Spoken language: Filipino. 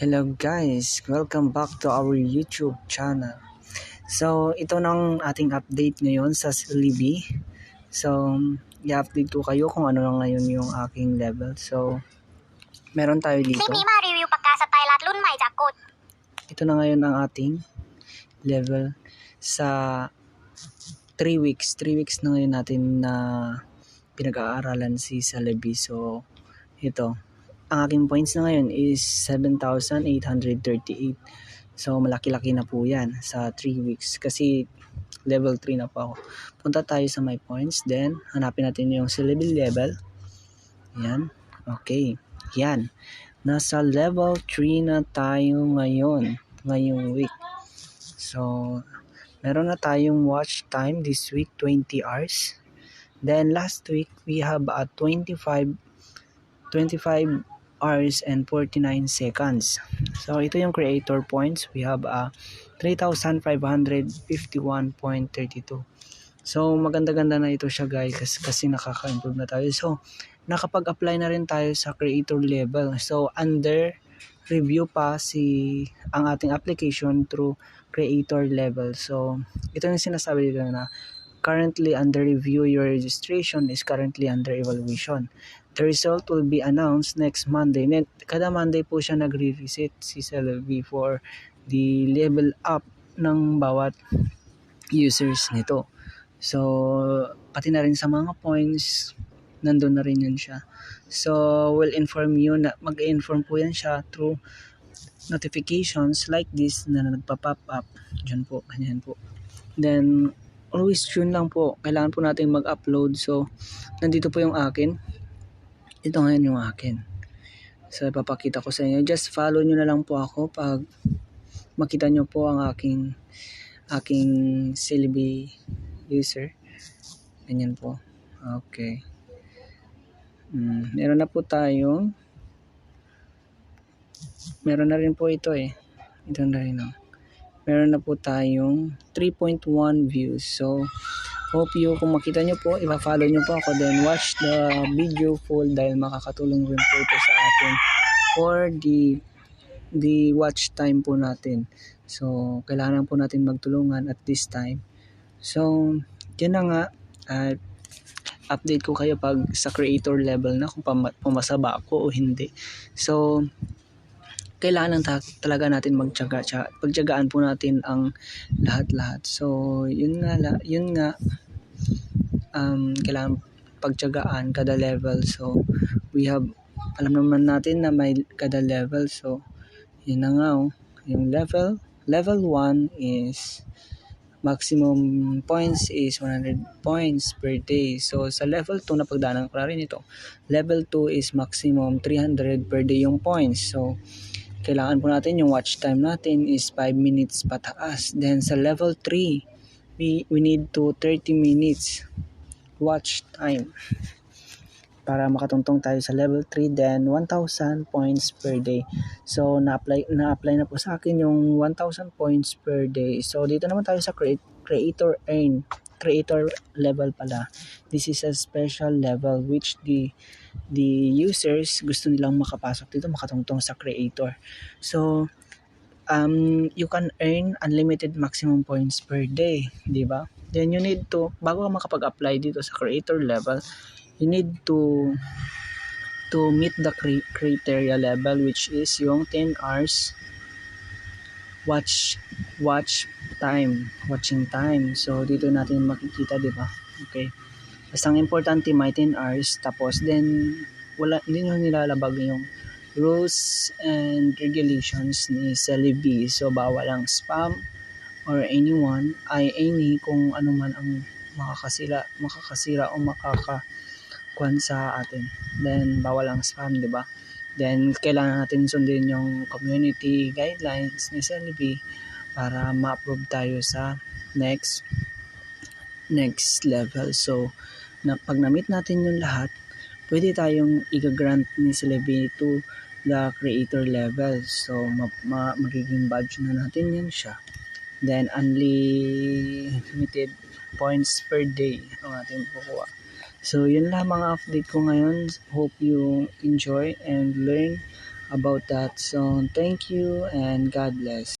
Hello guys, welcome back to our YouTube channel. So ito nang ating update ngayon sa Celebi. So i-update ko kayo kung ano na ngayon yung aking level. So meron tayo คลิ dito. ปนี้มารีวิวปากกาสไตลัสรุ่นใหม่จากกด Ito na ngayon ang ating level sa 3 weeks. 3 weeks na ngayon natin na pinag-aaralan si Celebi. So ito, ang aking points na ngayon is 7,838. So malaki-laki na po yan sa 3 weeks kasi level 3 na po ako. Punta tayo sa my points, then hanapin natin yung Celebi level. Yan, okay, yan. Nasa level 3 na tayo ngayong week. So meron na tayong watch time this week, 20 hours. Then last week we have a 25 hours and 49 seconds. So ito yung creator points. We have a 3,551.32. So maganda-ganda na ito siya guys kasi nakaka-improve na tayo. So nakapag-apply na rin tayo sa creator level. So under review pa ang ating application through creator level. So ito yung sinasabi dito na currently under review, your registration is currently under evaluation. The result will be announced next Monday. Kada Monday po siya nagre-reset si Celebi for the level up ng bawat users nito. So, pati na rin sa mga points, nandun na rin yun siya. So, we'll inform you na mag-inform po yan siya through notifications like this na nagpa-pop up. Diyan po, ganyan po. Then, always tune lang po. Kailangan po natin mag-upload. So, nandito po yung akin. Ito ngayon yung akin. So, ipapakita ko sa inyo. Just follow nyo na lang po ako pag makita nyo po ang aking Celebi user. Ganyan po. Okay. Meron na po tayong meron na rin po ito eh. Ito na rin meron na po tayong 3.1 views. So, hope you, kung makita nyo po, ipa-follow nyo po ako, then watch the video full dahil makakatulong rin po ito sa atin for the watch time po natin. So, kailangan po natin magtulungan at this time. So, yun na nga, update ko kayo pag sa creator level na kung pumasa ba ako o hindi. So, kailangan talaga natin pagtiyagaan po natin ang lahat-lahat. So, yun nga kailangan pagtiyagaan kada level. So, we have, alam naman natin na may kada level. So, yun na nga yung level 1 is maximum points is 100 points per day. So, sa level 2 na pagdaanan ko na rin ito. Level 2 is maximum 300 per day yung points. So, kailangan po natin yung watch time natin is 5 minutes pataas. Then sa level 3, we need to 30 minutes watch time para makatungtong tayo sa level 3, then 1,000 points per day. So na-apply na po sa akin yung 1,000 points per day. So dito naman tayo sa creator level pala. This is a special level which the users gusto nilang makapasok dito, makatungtong sa creator. So you can earn unlimited maximum points per day, di ba? Then you need to, bago ka makapag-apply dito sa creator level, you need to meet the criteria level which is yung 10 hours watching time. So dito natin makikita, di ba? Okay. Basta ang importante may 10 hours, tapos then hindi nyo nilalabag yung rules and regulations ni Celebi. So bawal ang spam or any kung ano man ang makakasira o makakakuan sa atin. Then bawal ang spam, di ba? Then kailangan natin sundin yung community guidelines ni Celebi para ma-approve tayo sa next level. So pag na-meet natin yung lahat, pwede tayong i-grant ni Celebi to the creator level. So magiging badge na natin yan siya. Then unlimited points per day ang ating kukuha. So yun lang mga update ko ngayon. Hope you enjoy and learn about that. So thank you and God bless.